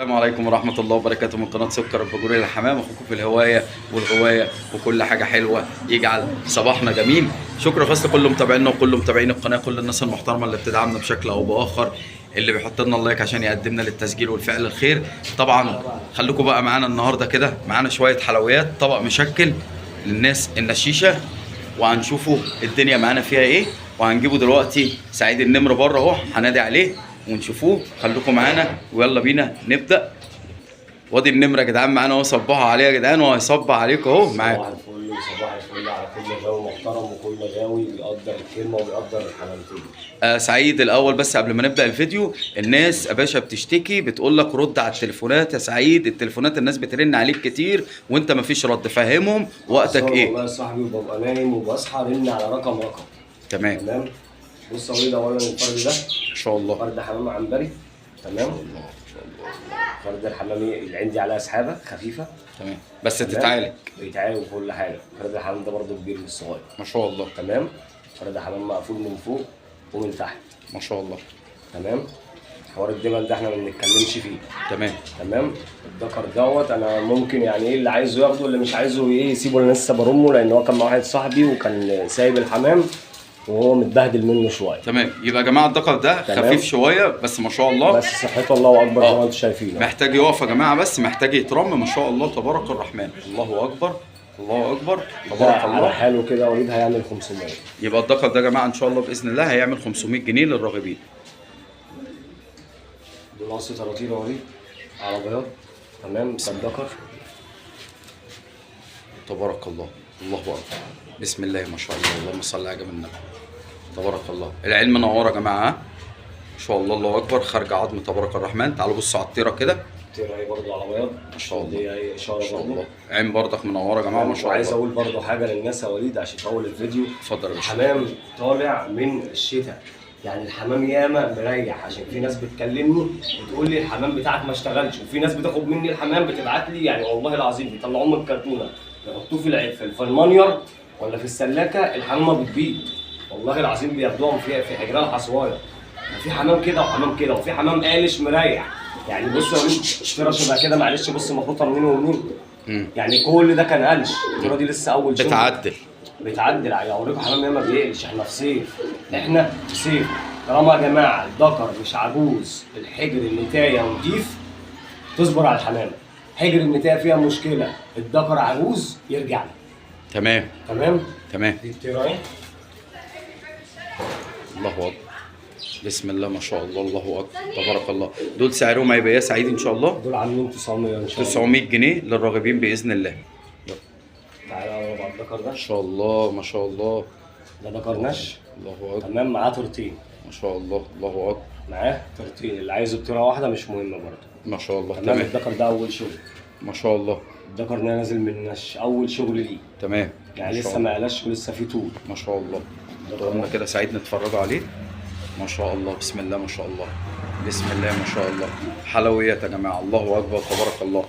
السلام عليكم ورحمة الله وبركاته من قناة سكر البجوري للحمام، اخوكم في الهواية والغواية وكل حاجة حلوة يجعل صباحنا جميل. شكرا خاص لكل متابعينا وكل متابعين القناة، كل الناس المحترمة اللي بتدعمنا بشكل او باخر، اللي بيحط لنا اللايك عشان يقدمنا للتسجيل والفعل الخير. طبعا خليكم بقى معانا النهارده كده، معانا شوية حلويات، طبق مشكل للناس النشيشة، وهنشوفوا الدنيا معانا فيها ايه، وهنجيبه دلوقتي سعيد النمر بره اهو، هنادي عليه ونشوفوه. خليكم معانا ويلا بينا نبدا. وادي النمره يا جدعان معانا اهو، صبحوا عليه يا جدعان وهيصبح عليكم اهو معاكم. صباح الفل وصباح الفل على كل غاوي محترم وكل غاوي بيقدر الكلمه وبيقدر الحلالتين. سعيد الاول، بس قبل ما نبدا الفيديو، الناس يا باشا بتشتكي بتقول لك رد على التليفونات يا سعيد، التليفونات الناس بترن عليك كتير وانت مفيش رد، فهمهم وقتك ايه. والله يا صاحبي ببقى نايم وبصحى رن على رقم. تمام. بص يا وليد، اولا الفرد ده ان شاء الله فرد حمام عنبري. تمام. فرد الحمامي اللي عندي عليها سحابه خفيفه. تمام، بس تتعالج. بيتعالج وكل حاجه. فرد الحمام ده برضه كبير مش صغير. ما شاء الله. تمام. فرد حمام مقفول من فوق ومن تحت. ما شاء الله. تمام. حوار الدبل ده احنا ما بنتكلمش فيه. تمام. الدكر دوت انا ممكن يعني ايه، اللي عايزه ياخده، اللي مش عايزه ايه يسيبه. انا لسه برمه لان هو كان مع واحد صاحبي وكان سايب الحمام وهو متبهدل منه شويه. تمام، يبقى يا جماعه الدكر ده خفيف شويه بس ما شاء الله، بس صحته الله اكبر زي ما انتم شايفين. محتاج يقف يا جماعه، بس محتاج يترم. ما شاء الله تبارك الرحمن، الله اكبر الله اكبر تبارك على الله. حاله كده وليد هيعمل 500. يبقى الدكر ده يا جماعه ان شاء الله باذن الله هيعمل 500 جنيه للراغبين. دول قص طراطير يا وليد على بياض. تمام. ده الدكر تبارك الله، الله اكبر، بسم الله ما شاء الله، اللهم صل على النبي، تبارك الله. العين منوره يا جماعه، ما شاء الله الله اكبر، خارج عظم تبارك الرحمن. تعالوا بصوا على الطيره كده، الطيره اهي برضه على بياض ما شاء الله، دي اهي اشاره ما شاء برضه. الله. عين برضك منوره يا جماعه ما شاء الله. وعايز اقول برضه حاجه للناس يا وليد عشان في اول الفيديو. اتفضل يا باشا. الحمام طالع من الشتاء، يعني الحمام ياما مريح، عشان في ناس بتكلمني بتقول لي الحمام بتاعك ما اشتغلش، وفي ناس بتاخد مني الحمام بتبعت لي، يعني والله العظيم بيطلعوه من الكرتونه يحطوه في المانيور ولا في السلاكه، الحمام ما بتبيض. والله العظيم بياخدوهم في حجرها الحصوايه. في حمام كده وحمام كده، وفي حمام قالش مريح. يعني بص يا وليد، الطيره شبه كده، معلش بص مخطوطه منين ومنين. يعني كل ده كان قلش، الطيره دي لسه اول شغل بتعدل. اوريكم حمام ياما بيقلش. احنا في صيف، احنا في صيف. طالما يا جماعه الذكر مش عجوز، الحجر النتايه نضيف، تصبر على الحمامه. حجر النتايه فيها مشكله، الذكر عجوز، يرجع لي. تمام تمام. دي الطيره اهي. الله اكبر، بسم الله ما شاء الله، الله اكبر تبارك الله. دول سعرهم هيبقى ايه يا سعيد ان شاء الله؟ دول عاملين 900 ان شاء الله. 900 جنيه للراغبين باذن الله. تعالى على الذكر ده. ما شاء الله ما شاء الله. ده ذكر نش. الله اكبر. تمام. معاه تورتين. ما شاء الله الله اكبر. معاه تورتين، اللي عايزه بطيره واحده مش مهمه برضه. ما شاء الله. تمام. الذكر ده اول شغل. ما شاء الله. الذكر ده نازل من النش، اول شغل ليه. تمام. يعني لسه ما قلش ولسه فيه طول. ما شاء الله. قلنا كده سعيد نتفرجوا عليه. ما شاء الله، بسم الله ما شاء الله، بسم الله ما شاء الله. حلويات يا جماعه، الله اكبر تبارك الله.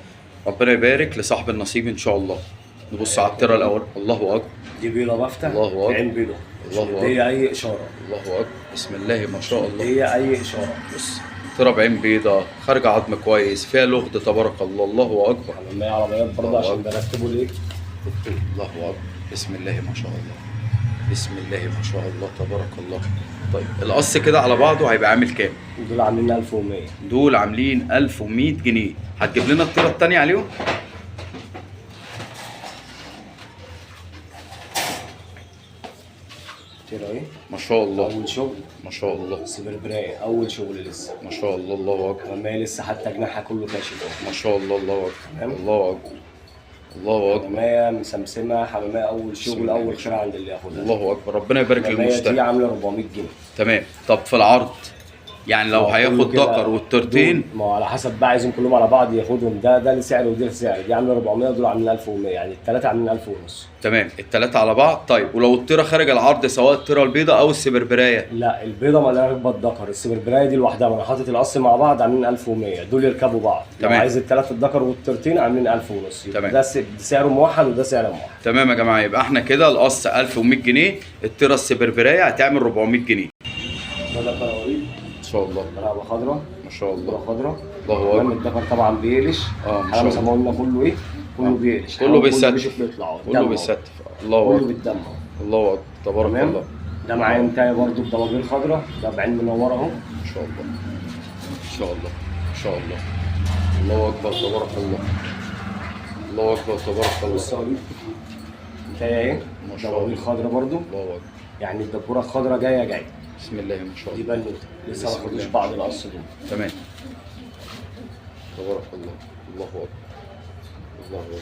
ربنا يبارك لصاحب النصيب ان شاء الله. نبص على الطيره الاول، الله اكبر. دي بيضه بفتة. الله اكبر. عين بيضه. الله اكبر. دي اي اشاره. الله اكبر، بسم الله ما شاء الله. دي اي اشاره. بص، طيره بعين بيضه، خارجه عظم كويس، فيها لغد تبارك الله، الله اكبر. حمامية عربيات برضه عشان برتبه ليه. الله اكبر، بسم الله ما شاء الله، بسم الله ما شاء الله تبارك الله. طيب القص كده على بعضه هيبقى عامل كام؟ دول عاملين 1100. دول عاملين 1100 جنيه. هتجيب لنا الطيره الثانيه عليهم؟ الطيره اهي. ما شاء الله. اول شغل. ما شاء الله. سبربرايه اول شغل لسه. ما شاء الله الله اكبر. حمامية لسه حتى جناحها كله كاشف اهو. ما شاء الله الله اكبر. تمام. الله اكبر الله اكبر. حمامية مسمسمه، حمامية اول شغل، اول خير عند اللي ياخدها. الله اكبر، ربنا يبارك الحمامية دي للمشتري. عامله 400 جنيه. تمام. طب في العرض يعني لو هياخد دكر والترتين، ما هو على حسب بقى، عايزهم كلهم على بعض ياخدهم. ده لسعر ودي لسعر. دي عامله 400 ودول عاملين 1100، يعني الثلاثه عاملين 1000 ونص. تمام، الثلاثه على بعض. طيب ولو الطيره خارج العرض، سواء الطيره البيضاء او السبربرايه؟ لا البيضه ما لها ركبه الذكر، السبربرايه دي لوحدها، ما انا حاطط القص مع بعض عاملين 1100، دول يركبوا بعض. تمام. لو عايز الثلاثه الذكر والترتين عاملين 1000 ونص. تمام. ده سعره موحد وده سعر موحد. تمام يا جماعه، يبقى احنا كده القص 1100 جنيه، الطيره السبربرايه هتعمل 400 جنيه ده ذكر قريب ان شاء الله. رقبه خضراء. ما شاء الله. كرة خضراء. الله تمام. اكبر. الذكر طبعا بيقلش. ما شاء حمام زي الله. ما قلنا كله ايه؟ كله بيقلش. كله حمام بيستف. بيطلع كله بيستف. الله كله اكبر. بالدم. الله اكبر تبارك تمام. الله. ده معايا انتايه برضه بدواجير خضراء، ده بعين منوره اهو. ما شاء الله ما شاء الله ما شاء الله. الله اكبر تبارك الله. الله اكبر تبارك الله. بص يا وليد، انتايه اهي ما شاء الله. دواجير خضراء برضه، الله اكبر. يعني الدبوره الخضراء جايه. بسم الله ما شاء دي الله. بنوته لسه بسم ما خدوش الله. بعض القص دول. تمام. تبارك الله. الله اكبر. الله اكبر.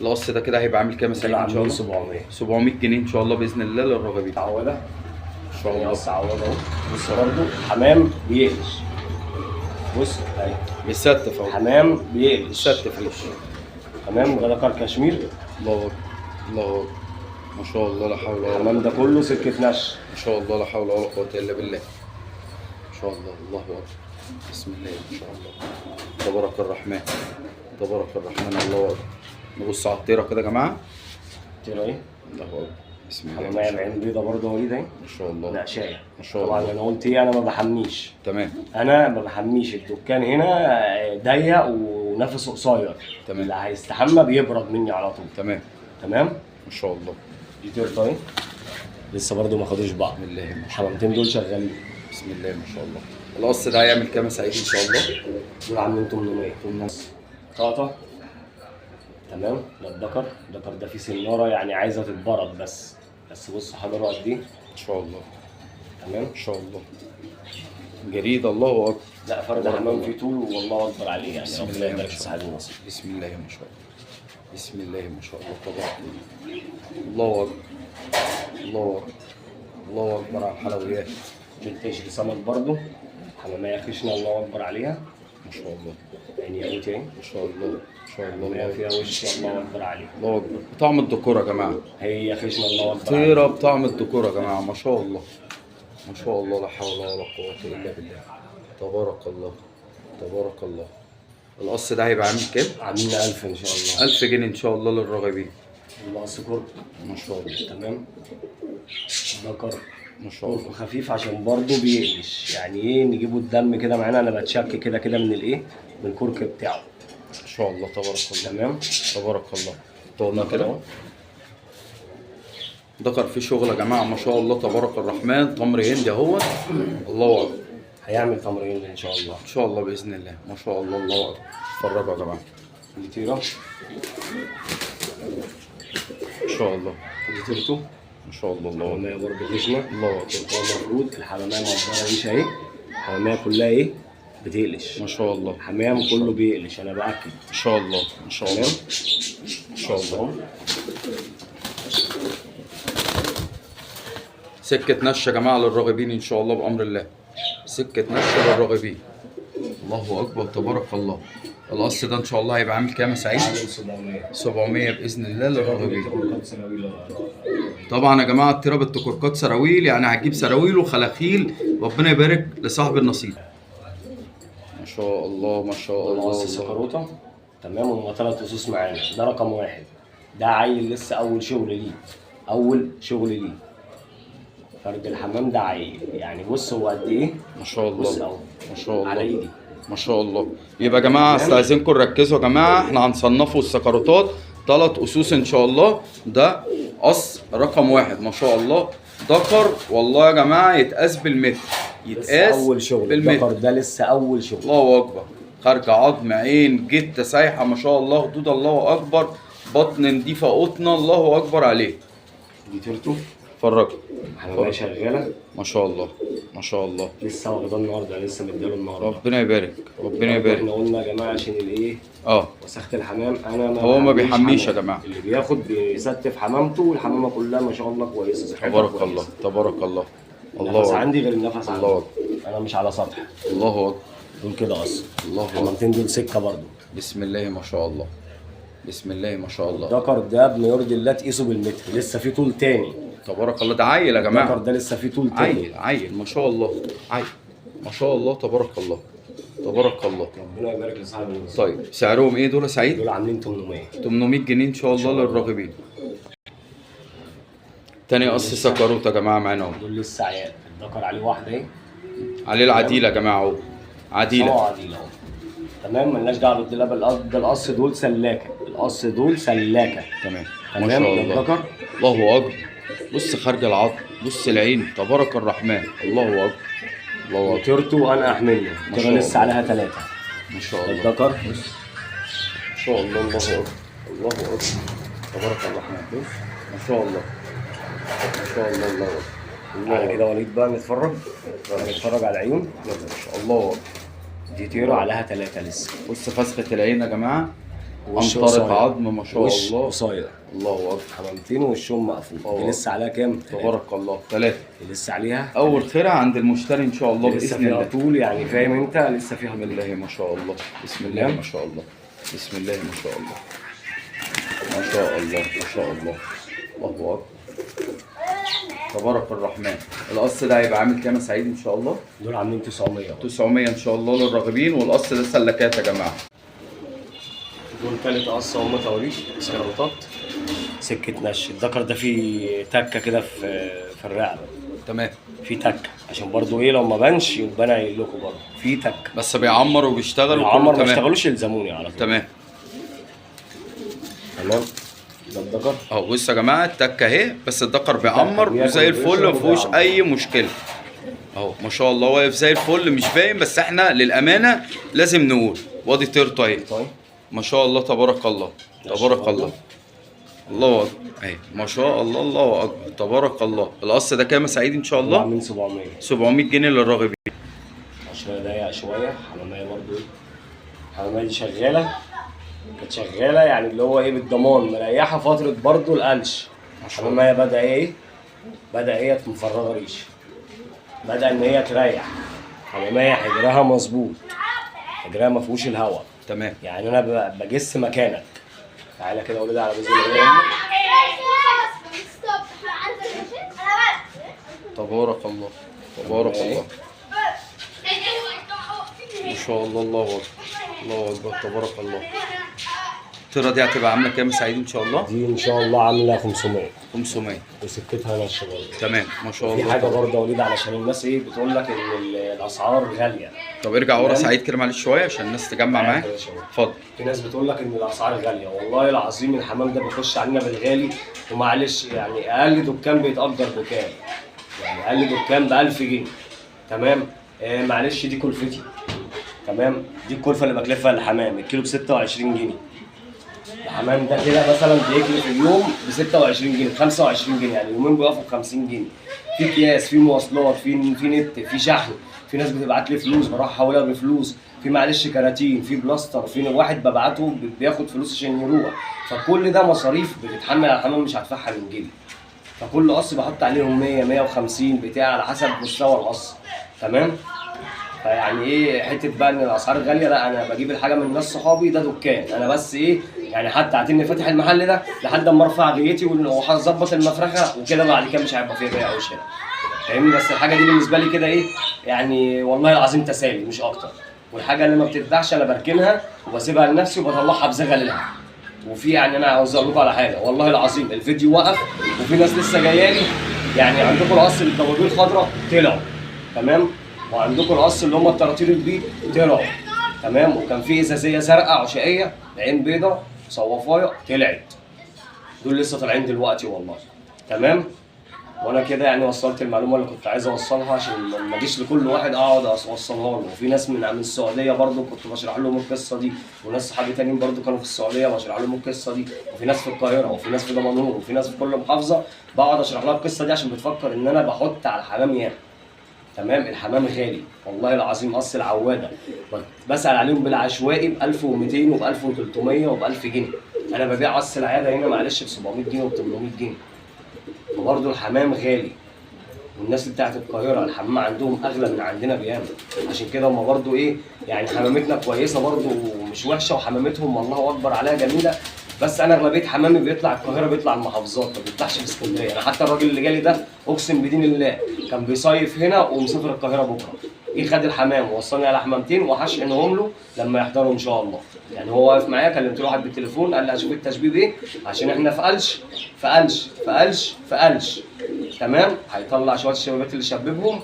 القص ده كده هيبقى عامل كام يا سعيد ان شاء عاملين الله؟ 700. 700 جنيه ان شاء الله باذن الله للراغبين. عوده ان شاء الله. قص عوده اهو. بص برضه حمام بيقلش. بص اهي بيستف اهو. حمام بيقلش. بيستف ليش. حمام غدا كشمير. الله اكبر. الله اكبر. ما شاء الله لا حول ولا قوه. الحمام ده كله سكه نش. ما شاء الله لا حول ولا قوه الا بالله. ما شاء الله. الله اكبر. بسم الله ما شاء الله. تبارك الرحمن. تبارك الرحمن. الله اكبر. نبص على الطيره كده يا جماعه. ترى ايه؟ الله اكبر. بسم الله ما حمامية شاء الله. بعين بيضه برضه اهي ده. ما شاء الله. لا شاي. ما شاء طبعا الله. انا قلت ايه؟ انا ما بحميش. تمام. انا ما بحميش، الدكان هنا ضيق ونفسه قصير. تمام. اللي هيستحمى بيبرد مني على طول. تمام. تمام. ما شاء الله. دي تورته اهي لسه برضه ما خدوش بعض. بسم الله ما شاء الله. الحمامتين دول شغالين. بسم الله ما شاء الله. القص ده هيعمل كام يا سعيد ان شاء الله؟ دول عاملين 800. ونص. قاطع. تمام. ده الدكر ده فيه سناره يعني عايزه تتبرد بس بص حضره قد ايه. ان شاء الله. تمام. ان شاء الله. جريد. الله اكبر. لا فرد حمام فيه طول والله اكبر عليه يعني. بسم ربنا الله ما يبارك في شاء سعاده الله. النصيب. بسم الله ما شاء الله. بسم الله ما شاء الله. تبارك الله. الله اكبر. الله اكبر. الله اكبر على الحلويات. بتشري سمك برضه حمامية خشنة الله اكبر عليها. ما شاء الله. يعني قوي اهي. ما شاء الله. ما شاء الله. حمامية الله فيها أكبر. وش الله اكبر عليها. الله اكبر. بطعم الديكور يا جماعه. هي خشنة الله اكبر عليها. طيره بطعم الديكور يا جماعه. ما شاء الله. ما شاء الله لا حول ولا قوه الا بالله. تبارك الله. تبارك الله. القص ده هيبقى عامل كام؟ عاملين 1000 ان شاء الله. 1000 جنيه ان شاء الله للراغبين. النقص كرك. ما شاء الله. تمام. ذكر ما شاء الله. كرك خفيف عشان برضه بيقلش، يعني ايه نجيبه الدم كده معانا. انا بتشك كده من الايه؟ من الكرك بتاعه. ما شاء الله. تبارك الله. تمام. تبارك الله. طولنا كده. ذكر فيه شغل يا جماعه ما شاء الله تبارك الرحمن. تمر هندي اهوت. الله اكبر. هيعمل تمرين ان شاء الله. ان شاء الله باذن الله. ما شاء الله. الله اكبر. اتفرجوا يا جماعه. دي تيرة. ما شاء الله. دي تيرته. ما شاء الله. الله اكبر. حمامية برضه خشنة. الله اكبر. هو المفروض الحمامية مقدرة ريش اهي. الحمامية كلها ايه؟ بتقلش. ما شاء الله. حمام كله بيقلش انا باكد. ما شاء الله. ما شاء الله. ما شاء الله. سكة نش يا جماعة للراغبين إن شاء الله بأمر الله. سكة نش للراغبين. الله أكبر. تبارك الله. القص ده إن شاء الله هيبقى عامل كام يا سعيد؟ 700. 700 بإذن الله للراغبين. طبعا يا جماعة التيرة بالتكركات سراويل، يعني هتجيب سراويل وخلاخيل. ربنا يبارك لصاحب النصيب. ما شاء الله. ما شاء الله. القص سكروته. تمام. هما 3 أسوس معانا. ده رقم 1. ده عيل لسه أول شغل ليه. أول شغل ليه. فرد الحمام ده عيل، يعني بص هو قد إيه؟ ما شاء بص الله. أهو. ما شاء على الله. إيدي. ما شاء الله. يبقى يا جماعه استاذنكم ركزوا يا جماعه، احنا هنصنفوا السكروتات 3 اسوس ان شاء الله. ده قص رقم 1 ما شاء الله. ذكر والله يا جماعه يتقاس بالمتر. لسه يتقاس أول شغل. بالمتر. الذكر ده لسه أول شغل. الله اكبر. خارجه عظم عين جته سايحه ما شاء الله. خدود الله اكبر. بطن نضيفه قطنه. الله اكبر عليه. دي تيرته. اتفرجوا. حمامية شغالة. ما شاء الله. ما شاء الله. لسه واخداه النهارده، لسه مديله النهارده. ربنا يبارك. ربنا يبارك. احنا قلنا يا جماعه عشان الايه؟ وسخت الحمام. انا هو ما بحميش بيحميش يا حمام. جماعه. اللي بياخد بيستف حمامته والحمامه كلها ما شاء الله كويسه. صحتها تبارك كويسة. الله. تبارك الله. النفس الله عندي غير النفس عندي. الله أكبر. انا مش على سطح. الله اكبر. دول كده اصلا. الله اكبر. الحمامتين دول سكه برضه. بسم الله ما شاء الله. بسم الله ما شاء الله. الذكر ده بما يرضي الله تقيسه بالمتر. لسه في طول تاني. تبارك الله. ده عيل يا الذكر جماعه. ده لسه في طول تاني. عيل عيل ما شاء الله. عيل ما شاء الله. تبارك الله. تبارك الله. ربنا يبارك لصاحب النصيب. طيب سعرهم ايه دول يا سعيد؟ دول عاملين 800. 800 جنيه ان شاء الله للراغبين. تاني قص سكروت يا جماعه معانا اهو. دول لسه عيال. الذكر عليه واحده اهي. عليه العديله يا جماعه اهو، عديله. عديله اهو. تمام، ملناش دعوه بالدلاب. ده القص دول سلاكه، القص دول سلاكه. تمام ما تمام. شاء ده الله. الذكر. الله اكبر. بص خارج العظم، بص العين، تبارك الرحمن. الله اكبر. الله اكبر. وترته انقح منه، ما ترى شاء لسه الله. عليها 3. ما شاء الله. الذكر بص ما شاء الله. الله اكبر، الله اكبر، تبارك الرحمن. بص ما شاء الله، ما شاء الله. الله اكبر. على كده وليد بقى نتفرج على العيون. يلا ما شاء الله اكبر. دي تيرو عليها 3 لسه. بص فسخة العين يا جماعة، وش أمطرة قصير. عظم ما شاء وش الله. قصير. الله أكبر. حمامتين وشهم مقفول. دي لسه عليها كام؟ تبارك الله. 3. دي لسه عليها أول خيرة عند المشتري إن شاء الله لسه بإذن فيها الله. طول، يعني فاهم انت، لسه فيها بسم الله ما شاء الله. بسم الله ما شاء الله. بسم الله ما شاء الله. ما شاء الله ما شاء الله. الله أكبر. تبارك الرحمن. القص ده هيبقى عامل كام يا سعيد إن شاء الله؟ دول عاملين 900. 900 إن شاء الله للراغبين، والقص ده سلكات يا جماعة. دول تالت قصة هم تواريخ سكروتات سكة نش. الذكر ده فيه تكة كده في الرقبة. تمام. في تكة عشان برضو ايه لو ما بانش يبقى انا قايل لكم برضو في تكة. بس بيعمر وبيشتغل وكله عمر ما تمام. اشتغلوش يلزموني على طول. تمام. تمام. ده الذكر اهو بصوا يا جماعه التكه اهي، بس الدكر بيعمر بياكل وزي الفل، ما وبيشرب فيهوش وبيعمر. اي مشكله. اهو ما شاء الله واقف زي الفل، مش باين، بس احنا للامانه لازم نقول وادي طيرته اهي. طيب ما شاء الله تبارك الله. تبارك الله. الله اكبر اهي ما شاء الله. الله اكبر تبارك الله. القص ده كام يا سعيد ان شاء الله؟ عاملين 700. 700 جنيه للراغبين. 10 دقايق شوية. حمامية برضو ايه، الحمامية دي شغالة، كانت شغالة يعني اللي هو ايه بالضمان، مريحة فترة برضو القلش. الحمامية بدأ ايه؟ بدأ هي مفرغة ريش، بدأ إن هي تريح. حمامية حجرها مظبوط، حجرها ما فيهوش الهواء. تمام. يعني أنا بجس مكانك. تعالى كده ولد على بإذن الله. تبارك الله. تبارك الله. ما شاء الله. الله اكبر. الله اكبر تبارك الله. الطيره دي هتبقى عامله كام يا سعيد ان شاء الله؟ دي إن شاء الله عاملة 500 500. وسكتها نشة برضه. تمام ما شاء الله. في حاجة برضه يا وليد علشان الناس إيه بتقول لك إن الأسعار غالية. طب ارجع ورا تمام. سعيد كده معلش شويه عشان الناس تجمع معاك. اتفضل. في ناس بتقول لك ان الاسعار غاليه، والله العظيم الحمام ده بيخش علينا بالغالي. ومعلش يعني اقل دكان بيتأجر بكام؟ يعني اقل دكان ب 1000 جنيه. تمام؟ معلش دي كلفتي. تمام؟ دي الكلفه اللي بكلفها للحمام، الكيلو ب 26 جنيه. الحمام ده كده مثلا بيكلف اليوم ب 26 جنيه، 25 جنيه، يعني اليومين بيقفوا ب 50 جنيه. في اكياس، في مواصلات، في نت، في شحن، في ناس بتبعت لي فلوس بروح احولها بفلوس، في معلش كراتين، في بلاستر، في واحد ببعته بياخد فلوس عشان يروح. فكل ده مصاريف بتتحمل على الحمام مش هدفعها من جيبي. فكل قص بحط عليهم 100 150 بتاع على حسب مستوى القص. تمام؟ فيعني ايه حته بقى ان الاسعار غاليه، لا انا بجيب الحاجه من ناس صحابي، ده دكان انا بس ايه يعني، حتى اعتني فاتح المحل ده لحد اما ارفع غيتي وهظبط المفرخه وكده، بعد كده مش هيبقى فيها بيع او شراء. فاهمني؟ بس الحاجه دي بالنسبه لي كده ايه يعني، والله العظيم تسالي مش اكتر. والحاجه اللي ما بتتباعش انا بركنها وبسيبها لنفسي وبطلعها بزغل لها. وفي يعني انا عاوز اقول لكم على حاجه، والله العظيم الفيديو وقف وفي ناس لسه جايه لي، يعني عندكم القص اللي الدواجير الخضراء طلعوا. تمام؟ وعندكم القص اللي هم الطراطير البيض طلعوا. تمام؟ وكان في ازازيه زرقاء عشائيه عين بيضه صوافايه طلعت. دول لسه طالعين دلوقتي والله. تمام؟ وانا كده يعني وصلت المعلومه اللي كنت عايز اوصلها، عشان ما اجيش لكل واحد اقعد اوصلها له. وفي ناس من السعوديه برضو كنت بشرح لهم القصه دي، وناس صحابي تانيين برضو كانوا في السعوديه بشرح لهم القصه دي، وفي ناس في القاهره، وفي ناس في دمنهور، وفي ناس في كل محافظه بقعد اشرح لها القصه دي، عشان بتفكر ان انا بحط على الحمام ياما. تمام؟ الحمام غالي والله العظيم. قص العواده بسال عليهم بالعشوائي ب 1200 وب 1300 وب 1000 جنيه. انا ببيع قص العياده هنا معلش ب 700 جنيه وب 800 جنيه. وبرضه الحمام غالي. والناس اللي بتاعت القاهره الحمام عندهم اغلى من عندنا بياما. عشان كده هم برضه ايه يعني حمامتنا كويسه برضه ومش وحشه، وحمامتهم الله اكبر عليها جميله. بس انا اغلبيه حمامي بيطلع القاهره، بيطلع المحافظات، ما بيطلعش في اسكندريه. انا حتى الراجل اللي جالي ده اقسم بدين الله كان بيصيف هنا ومسافر القاهره بكره، جه خد الحمام ووصلني على حمامتين وهشحنهم له لما يحضروا ان شاء الله. يعني هو واقف معايا، كلمت له واحد بالتليفون قال لي هشوف التشبيه ايه، عشان احنا في قلش في قلش في قلش في قلش. تمام، هيطلع شويه الشبابات اللي شببهم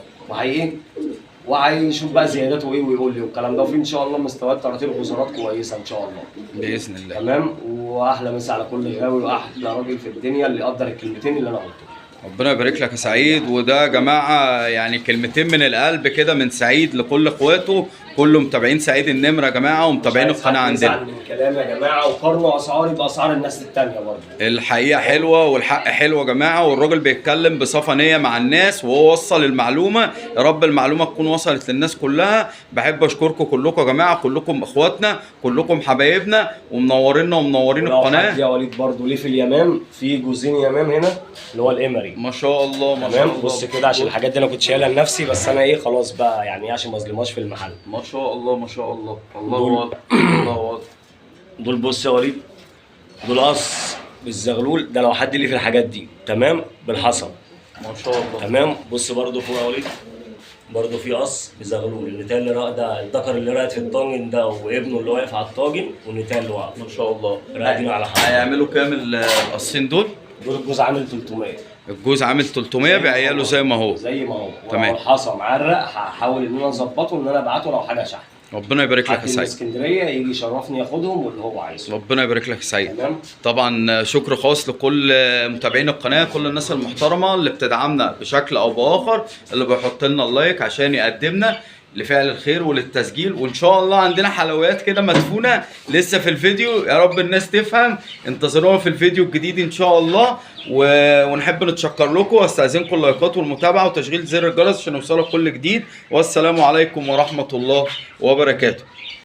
وهيشوف بقى زياداته ايه ويقول لي والكلام ده، وفي ان شاء الله مستويات تراتيب غزارات كويسه ان شاء الله باذن الله. تمام. واحلى مسا على كل غاوي واحلى راجل في الدنيا اللي يقدر الكلمتين اللي انا قلتهم. ربنا يبارك لك يا سعيد. وده يا جماعه يعني كلمتين من القلب كده من سعيد لكل اخواته، كله متابعين سعيد النمر يا جماعه ومتابعين القناه عندنا. من كلامي يا جماعه، وقارنوا اسعاري باسعار الناس الثانيه برضه. الحقيقه حلوه والحق حلو يا جماعه، والراجل بيتكلم بصفه نيه مع الناس وهو وصل المعلومه. يا رب المعلومه تكون وصلت للناس كلها. بحب اشكركم كلكم يا جماعه، كلكم اخواتنا، كلكم حبايبنا ومنورينا ومنورين القناه. يا وليد برضه ليه في اليمام في جوزين يمام هنا اللي هو الامري. ما شاء الله ما شاء تمام. الله. بص كده عشان الحاجات دي انا كنت شايلها لنفسي، بس انا خلاص بقى يعني عشان ما اظلمهاش في المحل. ما شاء الله ما شاء الله. الله اكبر الله اكبر. دول بص يا وليد، دول قص بالزغلول ده لو حد ليه في الحاجات دي. تمام. بالحصى. ما شاء الله. تمام. بص برضو فوق يا وليد، برضو في قص بزغلول. النتايه اللي راقده، الذكر اللي راقد في الطاجن ده وابنه اللي واقف على الطاجن، والنتايه اللي واقفه. ما شاء الله. راقدين على حصى. هيعملوا كام القصين دول؟ دول الجوز عامل 300. الجوز عامل 300 بعياله زي ما هو. زي ما هو. تمام. الحصى معرق، هحاول ان انا اظبطه ان انا ابعته لو حاجه شحن. ربنا يبارك لك يا سعيد. اسكندريه يجي يشرفني ياخدهم واللي هو عايزه. ربنا يبارك لك يا سعيد. تمام. طبعا شكر خاص لكل متابعين القناه، كل الناس المحترمه اللي بتدعمنا بشكل او باخر، اللي بيحط لنا اللايك عشان يقدمنا لفعل الخير وللتسجيل. وان شاء الله عندنا حلويات كده مدفونه لسه في الفيديو، يا رب الناس تفهم. انتظرونا في الفيديو الجديد ان شاء الله. ونحب نتشكر لكم واستاذنكم اللايكات والمتابعه وتشغيل زر الجرس عشان يوصلك كل جديد. والسلام عليكم ورحمه الله وبركاته.